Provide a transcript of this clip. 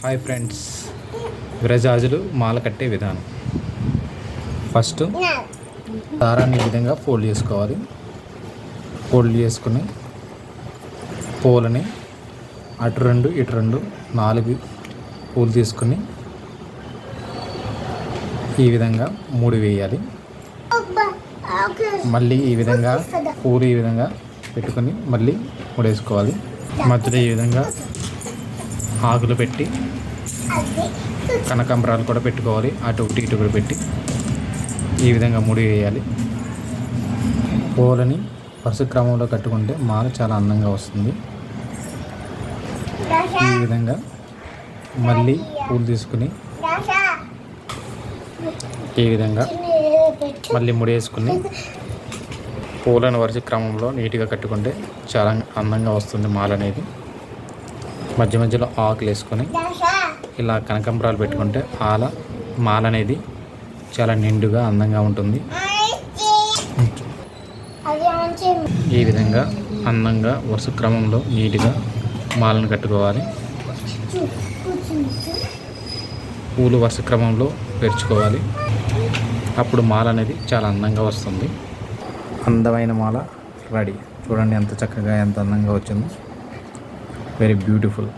Hi friends, విరజాజులు మాల కట్టే విధానం. ఫస్ట్ దారాన్ని ఈ విధంగా ఫోల్డ్ చేసుకోవాలి. ఫోల్డ్ చేసుకుని పూలని అటు రెండు ఇటు రెండు 4 పూలు తీసుకుని ఈ విధంగా 3 వేయాలి. మళ్ళీ ఈ విధంగా పూలు ఈ విధంగా పెట్టుకొని మళ్ళీ 3 వేసుకోవాలి. మధ్యలో ఈ విధంగా ఆకులు పెట్టి కనకాంబరాలు కూడా పెట్టుకోవాలి. అటు ఒకటి ఇటు కూడా పెట్టి ఈ విధంగా 3 వేయాలి. పూలని వరుస క్రమంలో కట్టుకుంటే మాల చాలా అందంగా వస్తుంది. ఈ విధంగా మళ్ళీ పూలు తీసుకుని ఈ విధంగా మళ్ళీ 3 వేసుకుని పూలను వరుస క్రమంలో నీట్గా కట్టుకుంటే చాలా అందంగా వస్తుంది మాల అనేది. మధ్య మధ్యలో ఆకులు వేసుకొని ఇలా కనకాంబరాలు పెట్టుకుంటే మాల అనేది చాలా నిండుగా అందంగా ఉంటుంది. ఈ విధంగా అందంగా వరుస క్రమంలో నీట్గా మాలను కట్టుకోవాలి. పూలు వరుస క్రమంలో పేర్చుకోవాలి. అప్పుడు మాల అనేది చాలా అందంగా వస్తుంది. అందమైన మాల రెడీ. చూడండి ఎంత చక్కగా ఎంత అందంగా వచ్చిందో. Very beautiful.